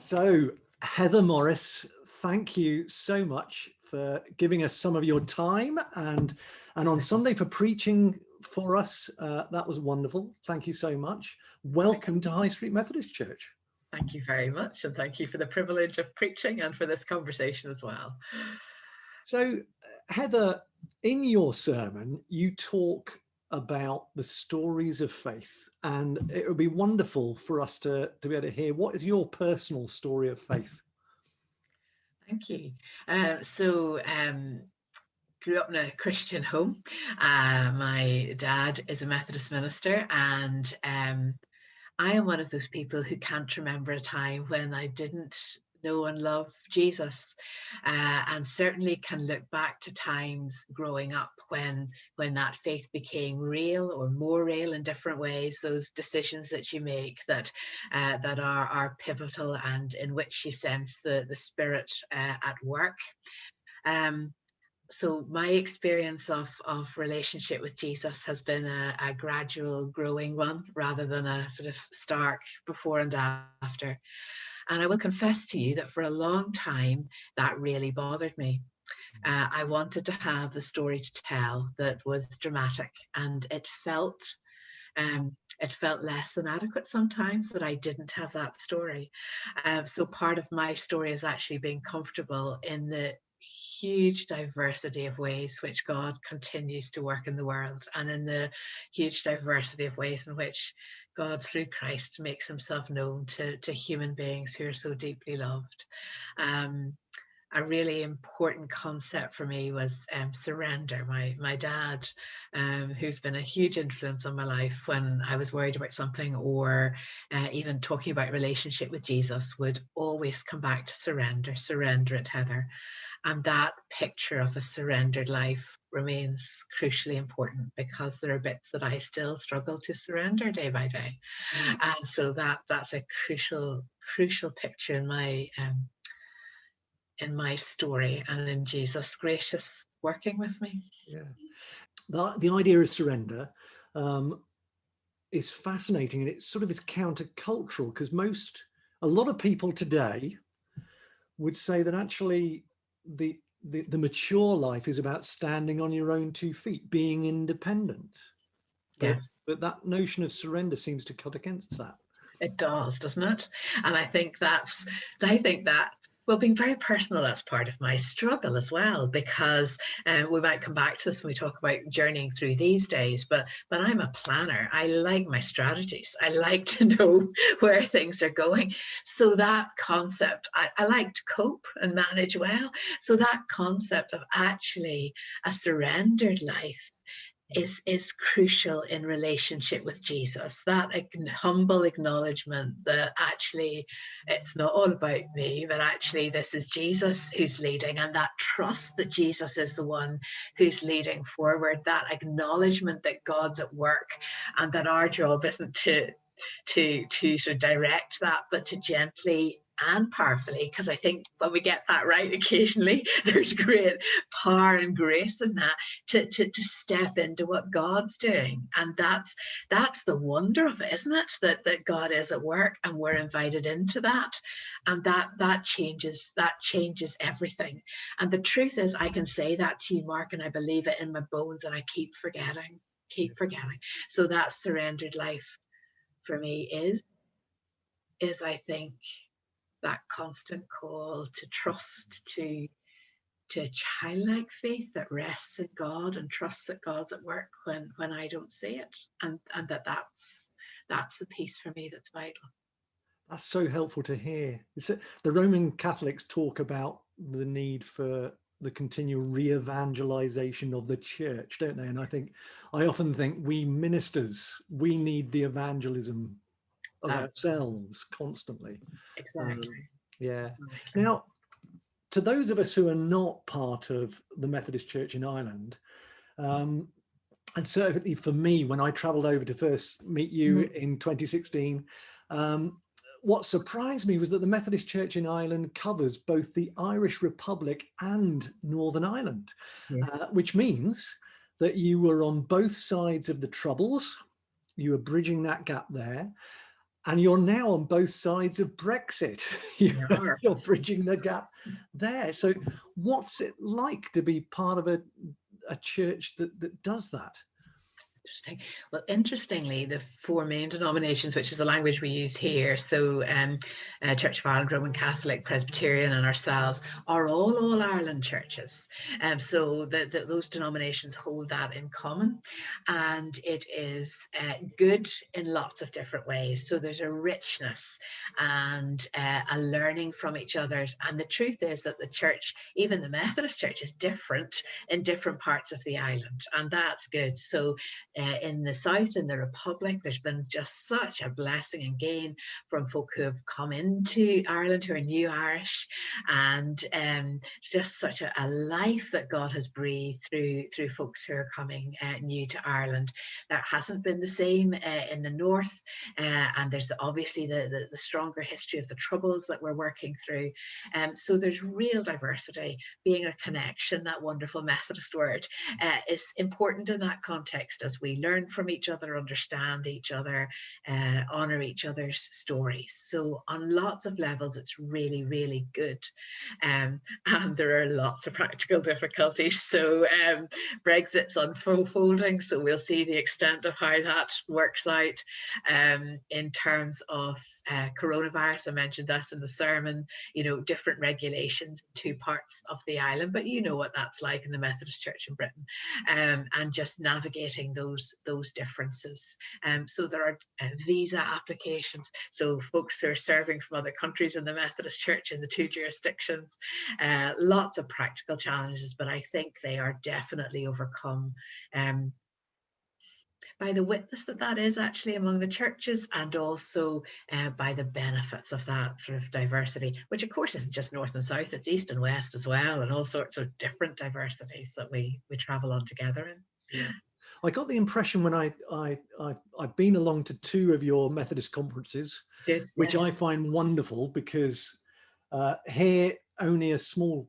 So, Heather Morris, thank you so much for giving us some of your time and on Sunday for preaching for us. That was wonderful. Thank you so much. Welcome to High Street Methodist Church. Thank you very much, and thank you for the privilege of preaching and for this conversation as well. So, Heather, in your sermon, you talk about the stories of faith, and it would be wonderful for us to be able to hear, what is your personal story of faith? Thank you. Grew up in a Christian home. My dad is a Methodist minister, and I am one of those people who can't remember a time when I didn't know and love Jesus, and certainly can look back to times growing up when that faith became real or more real in different ways. Those decisions that you make that are pivotal and in which you sense the Spirit at work. So my experience of relationship with Jesus has been a gradual growing one rather than a sort of stark before and after. And I will confess to you that for a long time, that really bothered me. I wanted to have the story to tell that was dramatic, and it felt less than adequate sometimes that I didn't have that story. So part of my story is actually being comfortable in the huge diversity of ways which God continues to work in the world, and in the huge diversity of ways in which God through Christ makes himself known to human beings who are so deeply loved. A really important concept for me was surrender. My dad, who's been a huge influence on my life when I was worried about something, or even talking about relationship with Jesus, would always come back to surrender it, Heather. And that picture of a surrendered life remains crucially important, because there are bits that I still struggle to surrender day by day. And so that's a crucial picture in my story, and in Jesus' gracious working with me. Yeah, the idea of surrender is fascinating, and it's sort of is countercultural, because a lot of people today would say that actually the mature life is about standing on your own 2 feet, being independent. Yes. But that notion of surrender seems to cut against that. It does, doesn't it? And I think that, well, being very personal, that's part of my struggle as well, because we might come back to this when we talk about journeying through these days, but I'm a planner. I like my strategies. I like to know where things are going. So that concept, I like to cope and manage well. So that concept of actually a surrendered life is crucial in relationship with Jesus. That humble acknowledgement that actually it's not all about me, but actually this is Jesus who's leading, and that trust that Jesus is the one who's leading forward, that acknowledgement that God's at work, and that our job isn't to sort of direct that, but to gently and powerfully, because I think when we get that right occasionally, there's great power and grace in that, to step into what God's doing. And that's the wonder of it, isn't it? That God is at work, and we're invited into that. And that changes everything. And the truth is, I can say that to you, Mark, and I believe it in my bones, and I keep forgetting. So that surrendered life for me is I think that constant call to trust, to a childlike faith that rests in God and trusts that God's at work when I don't see it, and that's the piece for me that's vital. That's so helpful to hear. The Roman Catholics talk about the need for the continual re-evangelization of the church, don't they? And I often think we ministers, we need the evangelism of ourselves constantly. Exactly. Yeah. Exactly. Now, to those of us who are not part of the Methodist Church in Ireland, and certainly for me, when I travelled over to first meet you in 2016, what surprised me was that the Methodist Church in Ireland covers both the Irish Republic and Northern Ireland, which means that you were on both sides of the Troubles. You were bridging that gap there. And you're now on both sides of Brexit. You're bridging the gap there. So what's it like to be part of a church that does that? Interesting. Well, interestingly, the four main denominations, which is the language we use here, so Church of Ireland, Roman Catholic, Presbyterian, and ourselves, are all Ireland churches. So those denominations hold that in common, and it is good in lots of different ways. So there's a richness and a learning from each other. And the truth is that the church, even the Methodist Church, is different in different parts of the island, and that's good. So in the south, in the Republic, there's been just such a blessing and gain from folk who have come into Ireland, who are new Irish, and just such a life that God has breathed through folks who are coming new to Ireland. That hasn't been the same in the north, and there's obviously the stronger history of the Troubles that we're working through. So there's real diversity. Being a connection, that wonderful Methodist word, is important in that context as we learn from each other, understand each other, honor each other's stories. So on lots of levels, it's really, really good. And there are lots of practical difficulties. So Brexit's unfolding, so we'll see the extent of how that works out. In terms of coronavirus, I mentioned this in the sermon, different regulations in two parts of the island, but you know what that's like in the Methodist Church in Britain, and just navigating those differences. So there are visa applications, so folks who are serving from other countries in the Methodist Church in the two jurisdictions, lots of practical challenges, but I think they are definitely overcome by the witness that is actually among the churches, and also by the benefits of that sort of diversity, which of course isn't just north and south, it's east and west as well, and all sorts of different diversities that we travel on together in. Yeah. I got the impression when I've been along to two of your Methodist conferences, which I find wonderful, because here only a small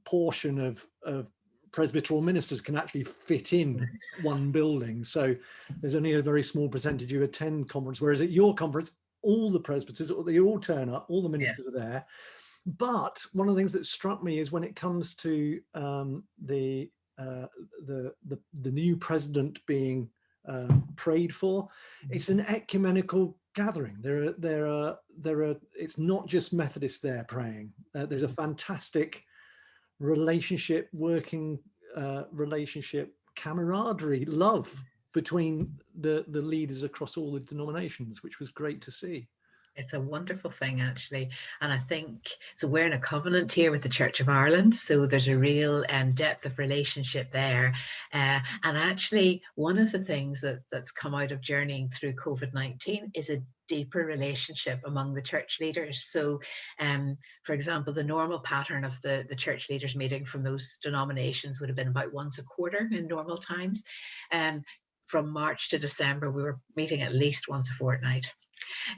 portion of presbyteral ministers can actually fit in one building. So there's only a very small percentage who attend conference, whereas at your conference, all the presbyters, they all turn up, all the ministers are there. But one of the things that struck me is when it comes to the new president being prayed for, it's an ecumenical gathering. There are it's not just Methodists there praying. There's a fantastic relationship, camaraderie, love between the leaders across all the denominations, which was great to see. It's a wonderful thing, actually. And I think, so we're in a covenant here with the Church of Ireland, so there's a real depth of relationship there. And actually, one of the things that's come out of journeying through COVID-19 is a deeper relationship among the church leaders. So, for example, the normal pattern of the church leaders meeting from those denominations would have been about once a quarter in normal times. From March to December, we were meeting at least once a fortnight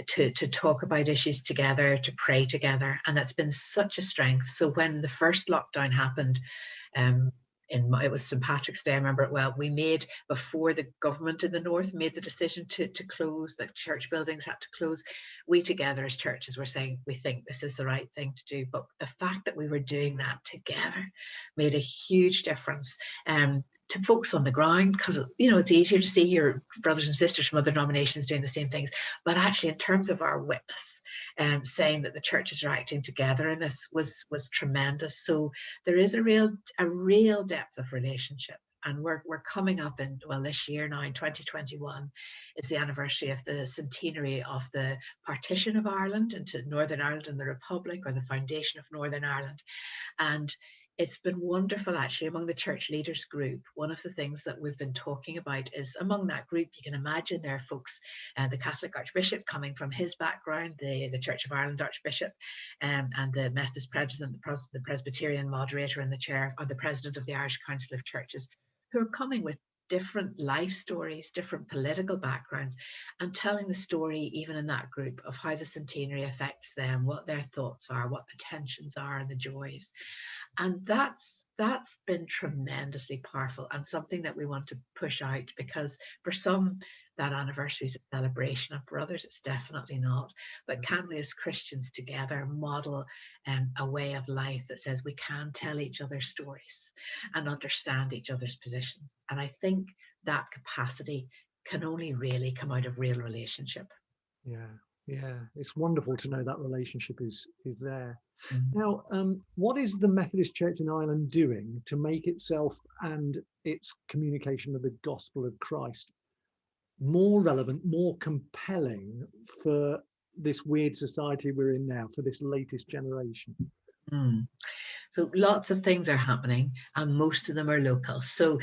to talk about issues together, to pray together. And that's been such a strength. So when the first lockdown happened, it was St. Patrick's Day, I remember it well, we made, before the government in the north made the decision to close, that church buildings had to close, we together as churches were saying, we think this is the right thing to do. But the fact that we were doing that together made a huge difference. To folks on the ground, because it's easier to see your brothers and sisters from other denominations doing the same things, but actually in terms of our witness, saying that the churches are acting together in this was tremendous. So there is a real depth of relationship. And we're coming up in, this year now, in 2021, is the anniversary of the centenary of the partition of Ireland into Northern Ireland and the Republic, or the foundation of Northern Ireland. And it's been wonderful, actually, among the church leaders group. One of the things that we've been talking about is, among that group, you can imagine there are folks, the Catholic Archbishop coming from his background, the Church of Ireland Archbishop, and the Methodist President, the Presbyterian moderator and the chair, or the President of the Irish Council of Churches, who are coming with different life stories, different political backgrounds, and telling the story, even in that group, of how the centenary affects them, what their thoughts are, what the tensions are and the joys. And that's that's been tremendously powerful and something that we want to push out, because for some that anniversary is a celebration, and for others it's definitely not. But can we as Christians together model a way of life that says we can tell each other stories and understand each other's positions? And I think that capacity can only really come out of real relationship. Yeah, it's wonderful to know that relationship is there. Mm. Now, what is the Methodist Church in Ireland doing to make itself and its communication of the gospel of Christ more relevant, more compelling for this weird society we're in now, for this latest generation? Mm. So lots of things are happening, and most of them are local. So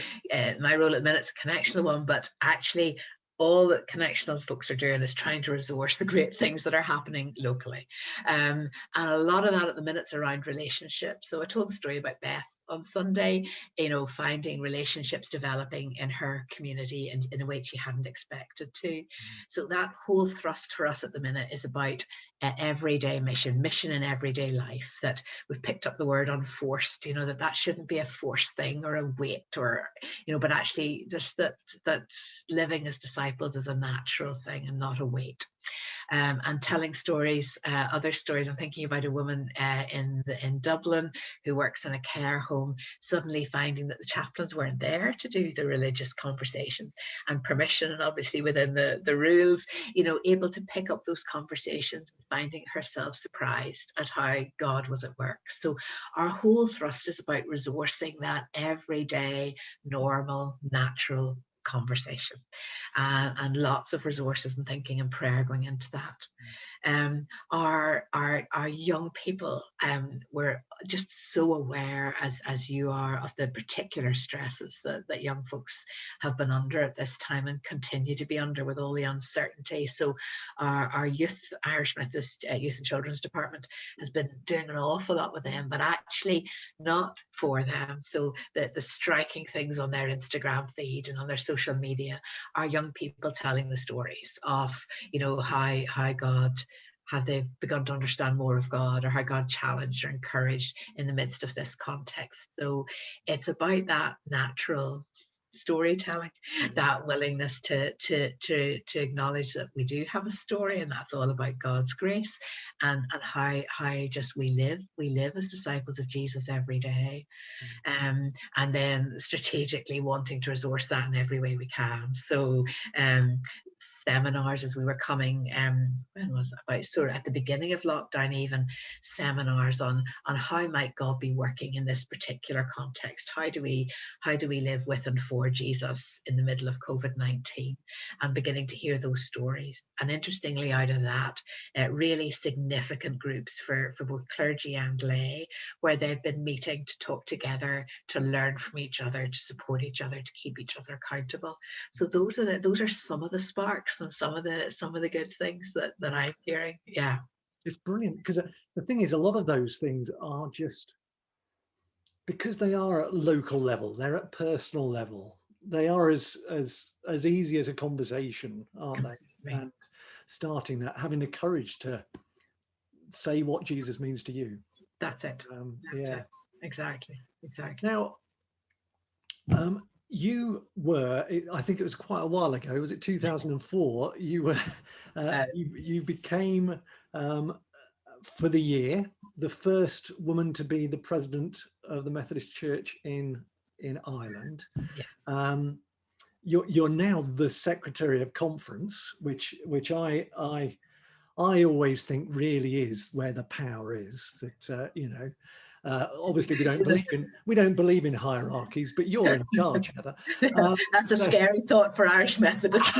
my role at the minute is a connectional one, but actually all that connectional folks are doing is trying to resource the great things that are happening locally. And a lot of that at the minute is around relationships. So I told the story about Beth on Sunday, finding relationships developing in her community and in a way she hadn't expected to. So that whole thrust for us at the minute is about everyday mission in everyday life, that we've picked up the word unforced, that shouldn't be a forced thing or a weight, or, but actually just that living as disciples is a natural thing and not a weight. And telling stories, other stories. I'm thinking about a woman in Dublin who works in a care home, suddenly finding that the chaplains weren't there to do the religious conversations and permission, and obviously within the rules, able to pick up those conversations, finding herself surprised at how God was at work. So our whole thrust is about resourcing that everyday, normal, natural conversation, and lots of resources and thinking and prayer going into that. Our young people, we're just so aware, as you are, of the particular stresses that young folks have been under at this time and continue to be under with all the uncertainty. So our Irish Methodist Youth and Children's Department has been doing an awful lot with them, but actually not for them. So the striking things on their Instagram feed and on their social media are young people telling the stories of, how God, how they've begun to understand more of God, or how God challenged or encouraged in the midst of this context. So it's about that natural storytelling, that willingness to acknowledge that we do have a story, and that's all about God's grace, and how just we live as disciples of Jesus every day, and then strategically wanting to resource that in every way we can. So seminars, as we were coming, when was that, about sort of at the beginning of lockdown, even seminars on how might God be working in this particular context. How do we live with and for Jesus in the middle of COVID-19, and beginning to hear those stories. And interestingly, out of that, really significant groups for both clergy and lay, where they've been meeting to talk together, to learn from each other, to support each other, to keep each other accountable. So those are some of the sparks and some of the good things that I'm hearing. Yeah, it's brilliant, because the thing is, a lot of those things are just because they are at local level, they're at personal level, they are as easy as a conversation, aren't they? And starting that, having the courage to say what Jesus means to you. That's it. That's it. Exactly. Now, you were, I think it was quite a while ago, was it 2004? You were, you became, for the year, the first woman to be the president of the Methodist Church in Ireland. Yeah. You're now the Secretary of Conference, which I always think really is where the power is. That obviously we don't believe in hierarchies, but you're in charge, Heather. That's a scary thought for Irish Methodists.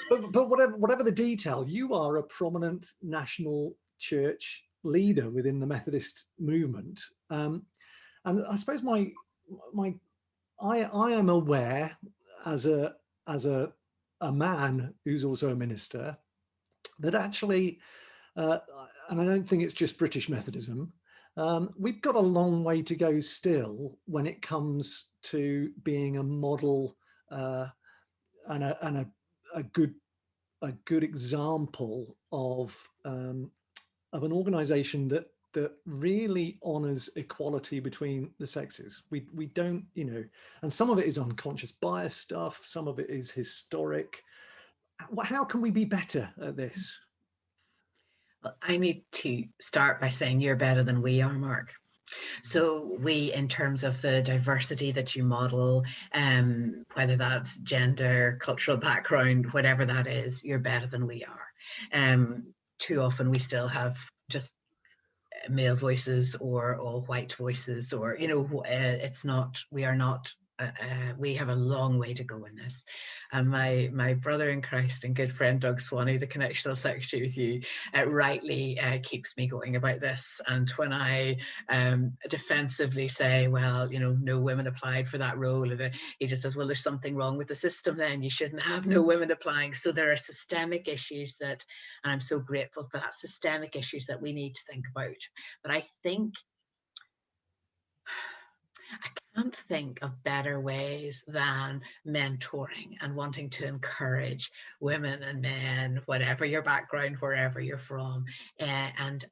but whatever the detail, you are a prominent national church leader within the Methodist movement, and I suppose I am aware, as a man who's also a minister, that actually, and I don't think it's just British Methodism, we've got a long way to go still when it comes to being a model and a good example of an organisation that that really honors equality between the sexes. We don't, you know, and some of it is unconscious bias stuff, some of it is historic. How can we be better at this? Well, I need to start by saying you're better than we are, Mark. So we, in terms of the diversity that you model, whether that's gender, cultural background, whatever that is, you're better than we are. Too often we still have just male voices or all white voices, or, you know, it's not, we are not, we have a long way to go in this. And my brother in Christ and good friend Doug Swanee, the connectional secretary with you, rightly keeps me going about this. And when I defensively say, well, you know, no women applied for that role, he just says, well, there's something wrong with the system then. You shouldn't have no women applying. So there are systemic issues that, and I'm so grateful for that, systemic issues that we need to think about. But I think I can't think of better ways than mentoring and wanting to encourage women and men, whatever your background, wherever you're from, and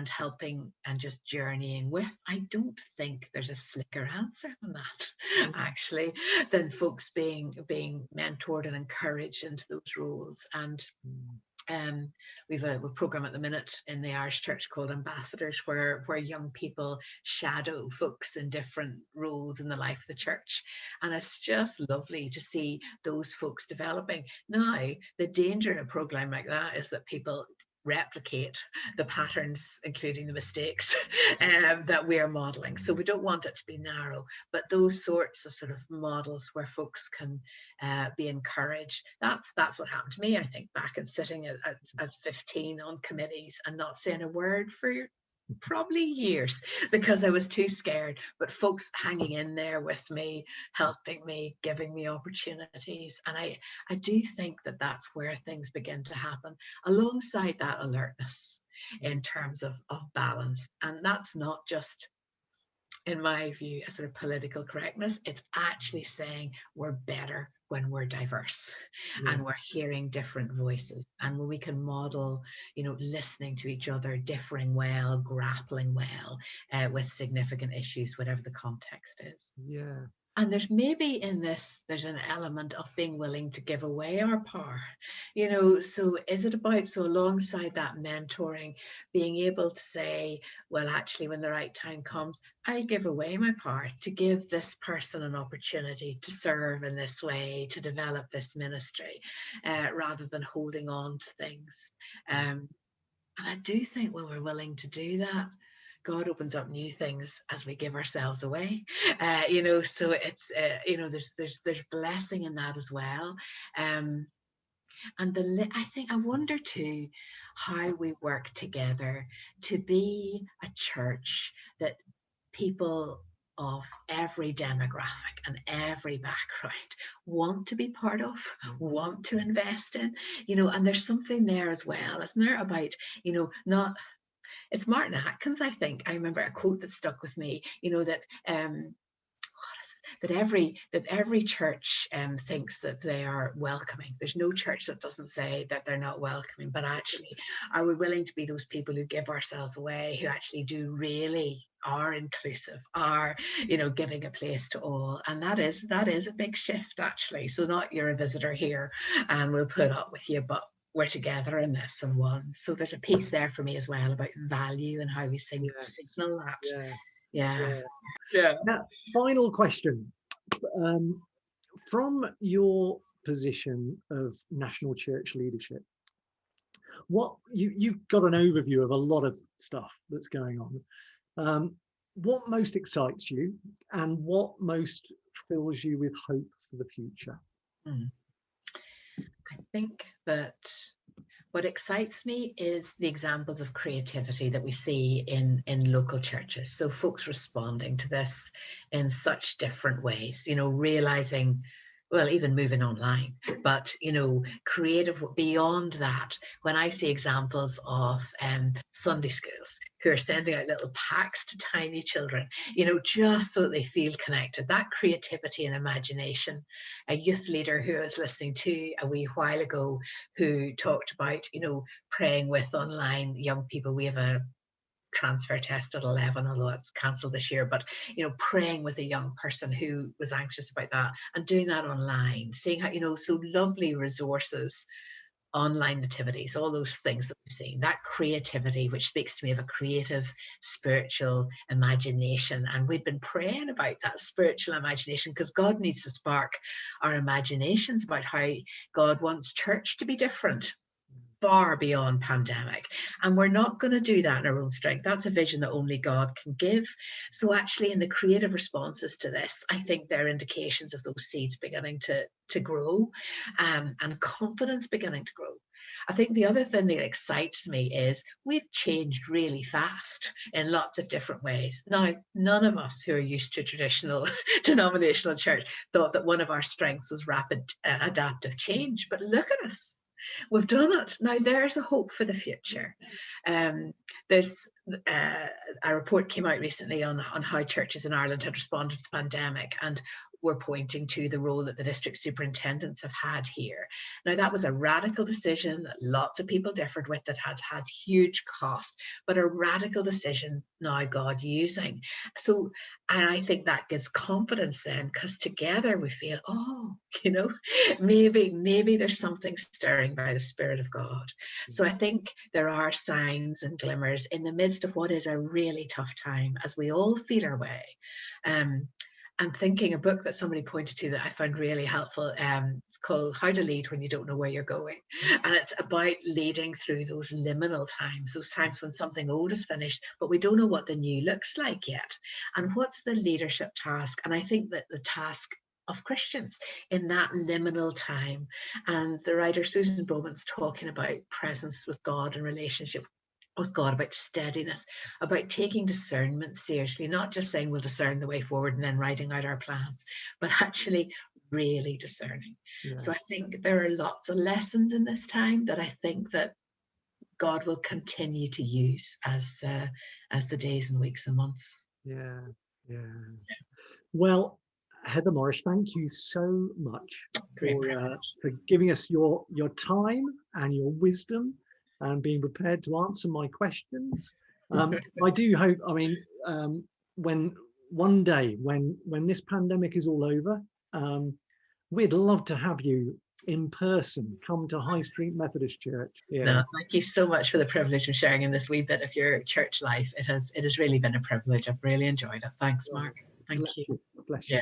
helping and just journeying with. I don't think there's a slicker answer than that, actually, than folks being mentored and encouraged into those roles. And we've a program at the minute in the Irish Church called Ambassadors, where young people shadow folks in different roles in the life of the church, and it's just lovely to see those folks developing. Now, the danger in a program like that is that people replicate the patterns, including the mistakes that we are modeling. So we don't want it to be narrow, but those sorts of sort of models where folks can be encouraged. That's what happened to me, I think, back and sitting at 15 on committees and not saying a word for probably years because I was too scared, but folks hanging in there with me, helping me, giving me opportunities. And I do think that that's where things begin to happen, alongside that alertness in terms of balance. And that's not just, in my view, a sort of political correctness. It's actually saying we're better when we're diverse, and we're hearing different voices, and when we can model, you know, listening to each other, differing well, grappling well with significant issues, whatever the context is. Yeah. And there's maybe in this, there's an element of being willing to give away our power, you know. So is it about, so alongside that mentoring, being able to say, well, actually, when the right time comes, I'll give away my power to give this person an opportunity to serve in this way, to develop this ministry, rather than holding on to things. And I do think when we're willing to do that, God opens up new things as we give ourselves away, you know. So it's you know, there's blessing in that as well. And I think, I wonder too how we work together to be a church that people of every demographic and every background want to be part of, want to invest in, you know. And there's something there as well, isn't there, about, you know, not, it's Martin Atkins, I think. I remember a quote that stuck with me, you know, that that every church thinks that they are welcoming. There's no church that doesn't say that they're not welcoming, but actually, are we willing to be those people who give ourselves away, who actually do really are inclusive, are, you know, giving a place to all? And that is a big shift, actually. So not you're a visitor here and we'll put up with you, but we're together in this and one. So there's a piece there for me as well about value and how we signal that. Yeah. Now, final question. From your position of national church leadership, what you've got an overview of a lot of stuff that's going on. What most excites you, and what most fills you with hope for the future? I think that what excites me is the examples of creativity that we see in local churches. So folks responding to this in such different ways, you know, realizing, well, even moving online, but, you know, creative beyond that. When I see examples of Sunday schools who are sending out little packs to tiny children, you know, just so that they feel connected, that creativity and imagination. A youth leader who I was listening to a wee while ago who talked about, you know, praying with online young people. We have a transfer test at 11, although it's cancelled this year, but praying with a young person who was anxious about that and doing that online, seeing how, so lovely resources, online nativities, all those things that we've seen, that creativity, which speaks to me of a creative spiritual imagination. And we've been praying about that spiritual imagination, because God needs to spark our imaginations about how God wants church to be different, far beyond pandemic. And we're not going to do that in our own strength. That's a vision that only God can give. So actually, in the creative responses to this, I think there are indications of those seeds beginning to grow, and confidence beginning to grow. I think the other thing that excites me is we've changed really fast in lots of different ways. Now, none of us who are used to traditional denominational church thought that one of our strengths was rapid adaptive change, but look at us. We've done it. Now there's a hope for the future. There's a report came out recently on how churches in Ireland had responded to the pandemic, and we're pointing to the role that the district superintendents have had here. Now that was a radical decision that lots of people differed with, that has had huge cost, but a radical decision now God using. So, and I think that gives confidence then, because together we feel, maybe there's something stirring by the Spirit of God. So I think there are signs and glimmers in the midst of what is a really tough time as we all feel our way. I'm thinking a book that somebody pointed to that I found really helpful. It's called How to Lead When You Don't Know Where You're Going. And it's about leading through those liminal times, those times when something old is finished, but we don't know what the new looks like yet. And what's the leadership task? And I think that the task of Christians in that liminal time, and the writer Susan Bowman's talking about presence with God and relationship with God, about steadiness, about taking discernment seriously, not just saying we'll discern the way forward and then writing out our plans, but actually really discerning. Yeah. So I think there are lots of lessons in this time that I think that God will continue to use as the days and weeks and months. Yeah. Well, Heather Morris, thank you so much for giving us your time and your wisdom and being prepared to answer my questions. I do hope, when one day, when this pandemic is all over, we'd love to have you in person, come to High Street Methodist Church. Yeah. No, thank you so much for the privilege of sharing in this wee bit of your church life. It has really been a privilege. I've really enjoyed it. Thanks, Mark. Thank you. Bless you.